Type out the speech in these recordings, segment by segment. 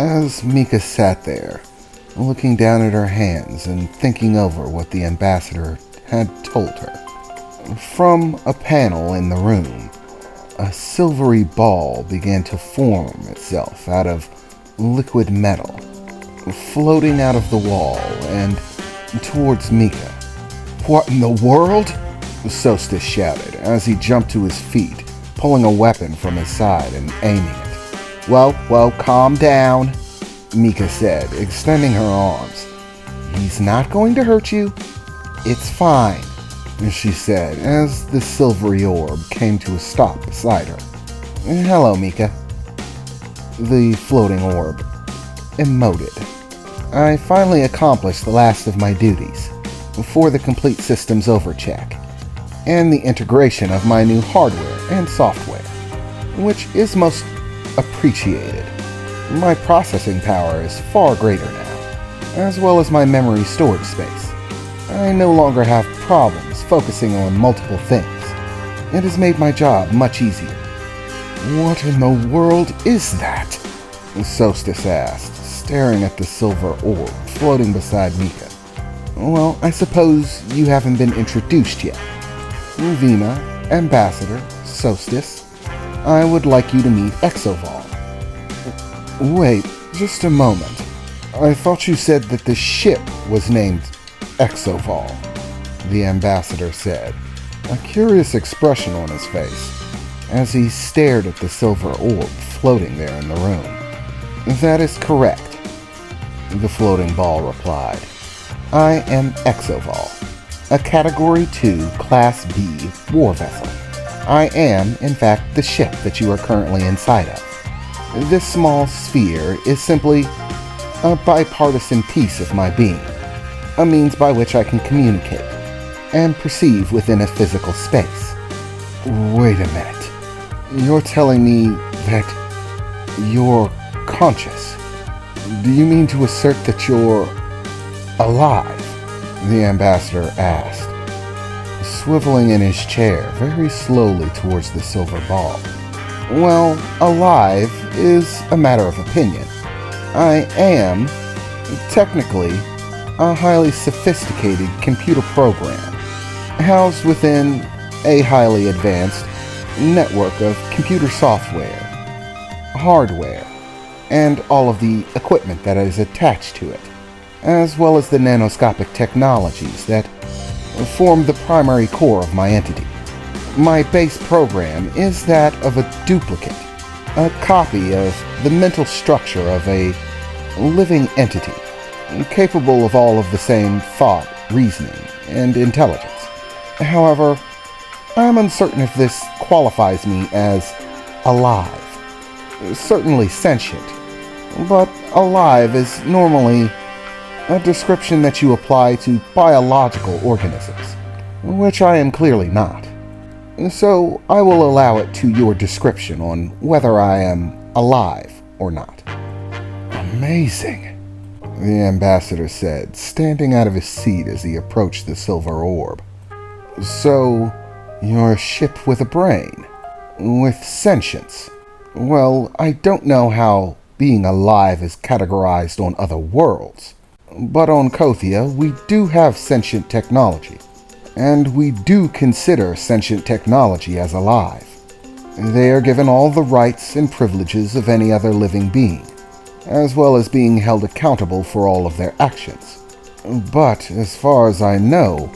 As Mika sat there, looking down at her hands and thinking over what the ambassador had told her, from a panel in the room, a silvery ball began to form itself out of liquid metal, floating out of the wall and towards Mika. "What in the world?" Solstice shouted as he jumped to his feet, pulling a weapon from his side and aiming it. Whoa, calm down," Mika said, extending her arms. "He's not going to hurt you. It's fine," she said as the silvery orb came to a stop beside her. "Hello, Mika." The floating orb emoted. "I finally accomplished the last of my duties before the complete systems overcheck and the integration of my new hardware and software, which is most appreciated. My processing power is far greater now, as well as my memory storage space. I no longer have problems focusing on multiple things. It has made my job much easier." "What in the world is that?" Solstice asked, staring at the silver orb floating beside Mika. "Well, I suppose you haven't been introduced yet. Vina, Ambassador, Solstice, I would like you to meet Exovol." "Wait, just a moment. I thought you said that the ship was named Exovol," the ambassador said, a curious expression on his face, as he stared at the silver orb floating there in the room. "That is correct," the floating ball replied. "I am Exovol, a Category 2 Class B war vessel. I am, in fact, the ship that you are currently inside of. This small sphere is simply a bipartisan piece of my being, a means by which I can communicate and perceive within a physical space." "Wait a minute. You're telling me that you're conscious? Do you mean to assert that you're alive?" the ambassador asked, swiveling in his chair very slowly towards the silver ball. "Well, alive is a matter of opinion. I am, technically, a highly sophisticated computer program, housed within a highly advanced network of computer software, hardware, and all of the equipment that is attached to it, as well as the nanoscopic technologies that form the primary core of my entity. My base program is that of a duplicate, a copy of the mental structure of a living entity, capable of all of the same thought, reasoning, and intelligence. However, I'm uncertain if this qualifies me as alive. Certainly sentient, but alive is normally a description that you apply to biological organisms, which I am clearly not. So I will allow it to your description on whether I am alive or not." "Amazing," the ambassador said, standing out of his seat as he approached the silver orb. "So, you're a ship with a brain, with sentience. Well, I don't know how being alive is categorized on other worlds, but on Kothia we do have sentient technology, and we do consider sentient technology as alive. They are given all the rights and privileges of any other living being, as well as being held accountable for all of their actions. But as far as I know,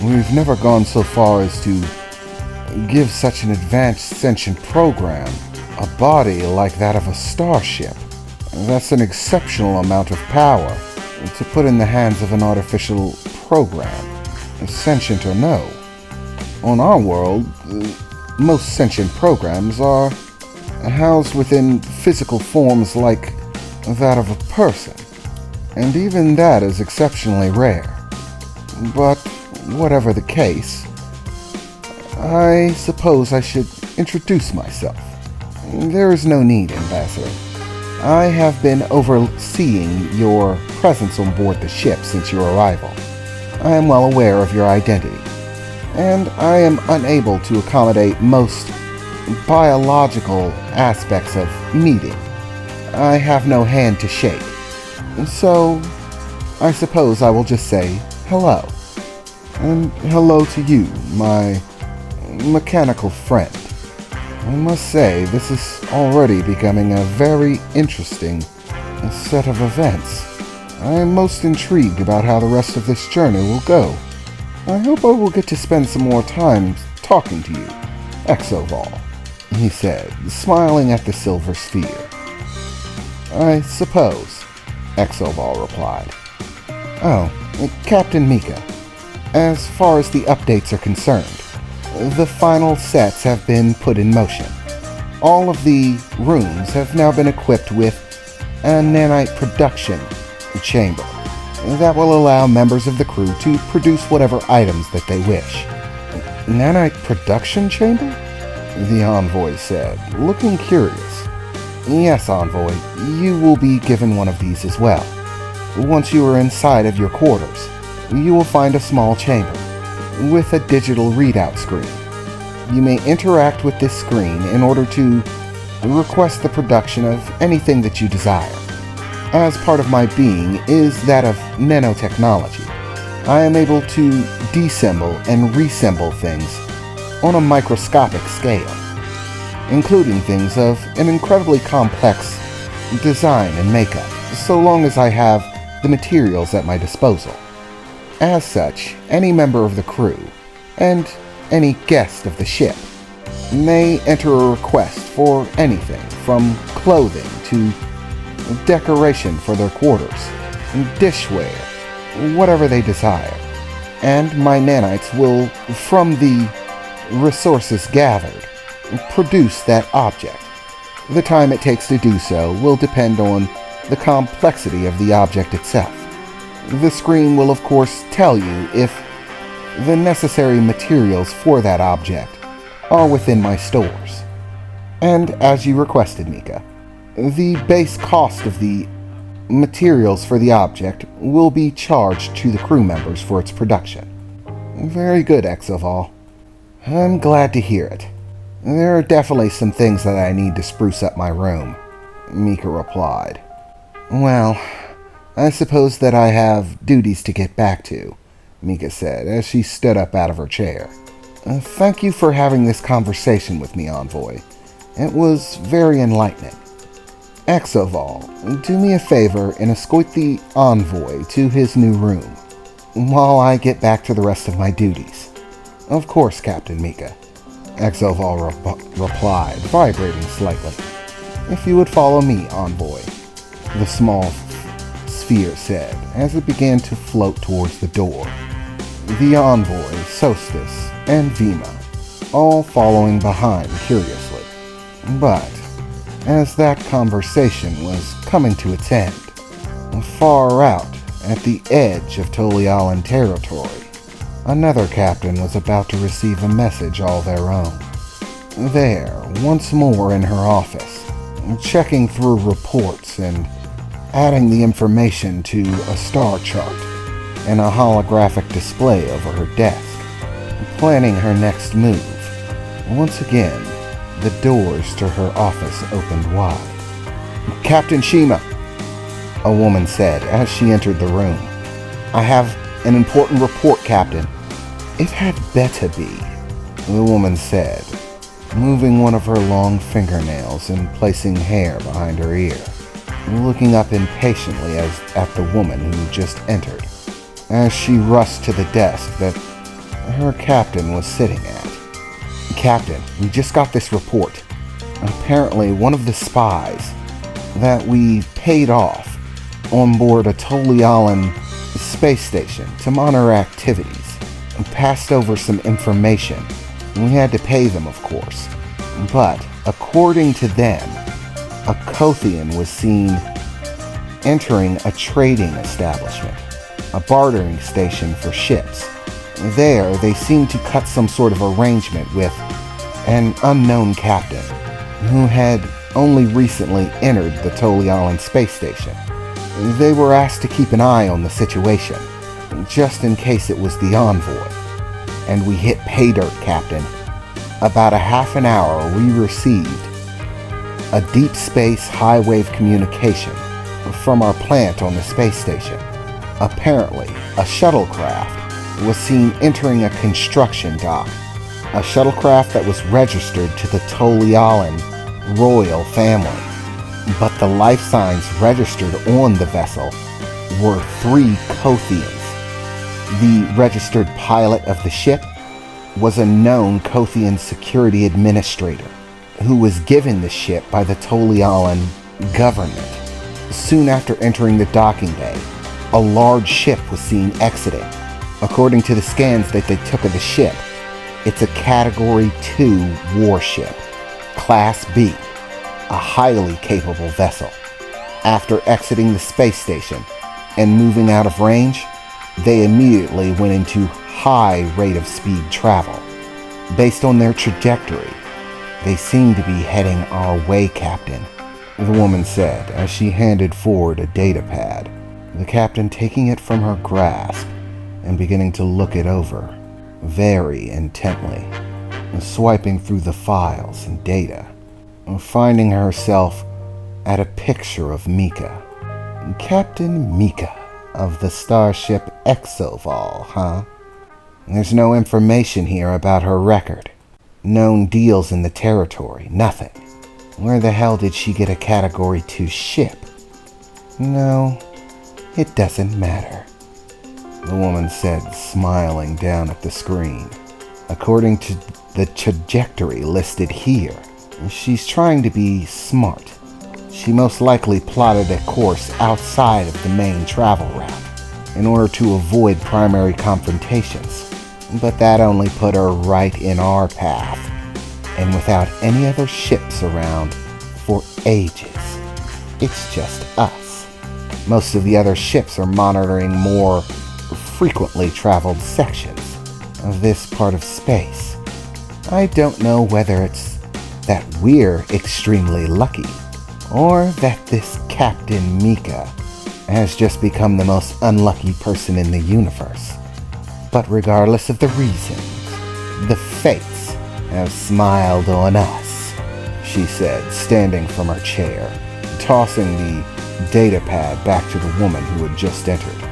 we've never gone so far as to give such an advanced sentient program a body like that of a starship. That's an exceptional amount of power to put in the hands of an artificial program, sentient or no. On our world, most sentient programs are housed within physical forms like that of a person, and even that is exceptionally rare. But whatever the case, I suppose I should introduce myself. There is no need, Ambassador. I have been overseeing your presence on board the ship since your arrival. I am well aware of your identity, and I am unable to accommodate most biological aspects of meeting. I have no hand to shake. So, I suppose I will just say hello. And hello to you, my mechanical friend. I must say, this is already becoming a very interesting set of events. I am most intrigued about how the rest of this journey will go. I hope I will get to spend some more time talking to you, Exovol, he said, smiling at the silver sphere. I suppose, Exovol replied. Oh, Captain Mika, as far as the updates are concerned, the final sets have been put in motion. All of the rooms have now been equipped with a nanite production chamber that will allow members of the crew to produce whatever items that they wish. Nanite production chamber? The envoy said, looking curious. Yes, envoy, you will be given one of these as well. Once you are inside of your quarters, you will find a small chamber with a digital readout screen. You may interact with this screen in order to request the production of anything that you desire. As part of my being is that of nanotechnology, I am able to disassemble and reassemble things on a microscopic scale, including things of an incredibly complex design and makeup, so long as I have the materials at my disposal. As such, any member of the crew, and any guest of the ship, may enter a request for anything from clothing to decoration for their quarters, dishware, whatever they desire. And my nanites will, from the resources gathered, produce that object. The time it takes to do so will depend on the complexity of the object itself. The screen will of course tell you if the necessary materials for that object are within my stores. And as you requested, Mika, the base cost of the materials for the object will be charged to the crew members for its production. Very good, Exovol. I'm glad to hear it. There are definitely some things that I need to spruce up my room, Mika replied. Well, I suppose that I have duties to get back to, Mika said as she stood up out of her chair. Thank you for having this conversation with me, envoy. It was very enlightening. Exovol, do me a favor and escort the envoy to his new room, while I get back to the rest of my duties. Of course, Captain Mika, Exovol replied, vibrating slightly. If you would follow me, envoy, the small sphere said, as it began to float towards the door. The envoy, Sostis, and Vima, all following behind curiously. But as that conversation was coming to its end, far out at the edge of Tolialan territory, another captain was about to receive a message all their own. There, once more in her office, checking through reports and adding the information to a star chart and a holographic display over her desk, planning her next move. Once again, the doors to her office opened wide. Captain Shima, a woman said as she entered the room. I have an important report, Captain. It had better be, the woman said, moving one of her long fingernails and placing hair behind her ear, looking up impatiently at the woman who just entered, as she rushed to the desk that her captain was sitting at. Captain, we just got this report. Apparently one of the spies that we paid off on board a Tolialan space station to monitor activities passed over some information. We had to pay them, of course. But according to them, a Kothian was seen entering a trading establishment, a bartering station for ships. There, they seemed to cut some sort of arrangement with an unknown captain who had only recently entered the Tolialan space station. They were asked to keep an eye on the situation, just in case it was the envoy. And we hit pay dirt, Captain. About a half an hour, we received a deep space high-wave communication from our plant on the space station. Apparently, a shuttlecraft was seen entering a construction dock, a shuttlecraft that was registered to the Tolialan royal family. But the life signs registered on the vessel were 3 Kothians. The registered pilot of the ship was a known Kothian security administrator who was given the ship by the Tolialan government. Soon after entering the docking bay, a large ship was seen exiting. According to the scans that they took of the ship, it's a Category 2 warship, Class B, a highly capable vessel. After exiting the space station and moving out of range, they immediately went into high rate of speed travel. Based on their trajectory, they seem to be heading our way, Captain, the woman said as she handed forward a data pad, the captain taking it from her grasp and beginning to look it over very intently, swiping through the files and data, finding herself at a picture of Mika. Captain Mika of the starship Exovol, huh? There's no information here about her record. Known deals in the territory, nothing. Where the hell did she get a Category 2 ship? No, it doesn't matter, the woman said, smiling down at the screen. According to the trajectory listed here, she's trying to be smart. She most likely plotted a course outside of the main travel route in order to avoid primary confrontations. But that only put her right in our path, and without any other ships around for ages. It's just us. Most of the other ships are monitoring more frequently traveled sections of this part of space. I don't know whether it's that we're extremely lucky, or that this Captain Mika has just become the most unlucky person in the universe. But regardless of the reasons, the fates have smiled on us, she said, standing from her chair, tossing the data pad back to the woman who had just entered,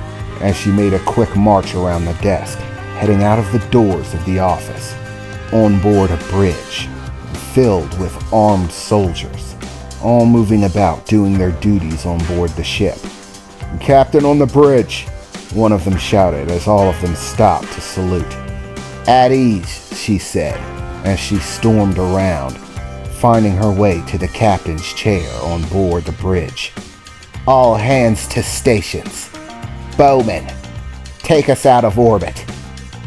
as she made a quick march around the desk, heading out of the doors of the office, on board a bridge filled with armed soldiers, all moving about doing their duties on board the ship. "Captain on the bridge," one of them shouted as all of them stopped to salute. "At ease," she said as she stormed around, finding her way to the captain's chair on board the bridge. "All hands to stations. Bowman, take us out of orbit.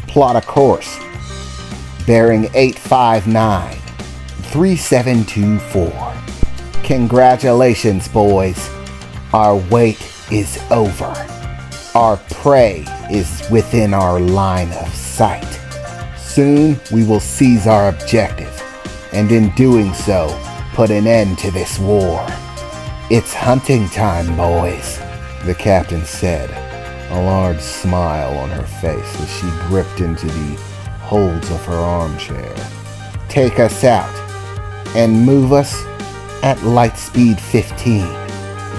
Plot a course. Bearing 859, 3724. Congratulations, boys. Our wait is over. Our prey is within our line of sight. Soon we will seize our objective, and in doing so, put an end to this war. It's hunting time, boys," the captain said, a large smile on her face as she gripped into the holds of her armchair. "Take us out, and move us at light speed 15.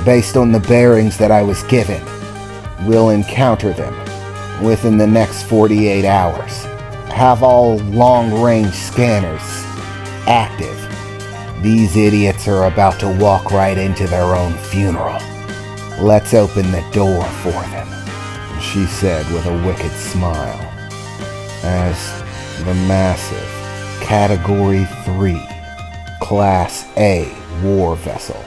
Based on the bearings that I was given, we'll encounter them within the next 48 hours. Have all long-range scanners active. These idiots are about to walk right into their own funeral. Let's open the door for them," she said with a wicked smile, as the massive Category 3 Class A war vessel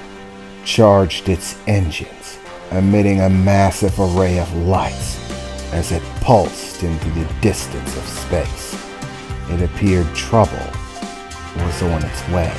charged its engines, emitting a massive array of lights as it pulsed into the distance of space. It appeared trouble was on its way.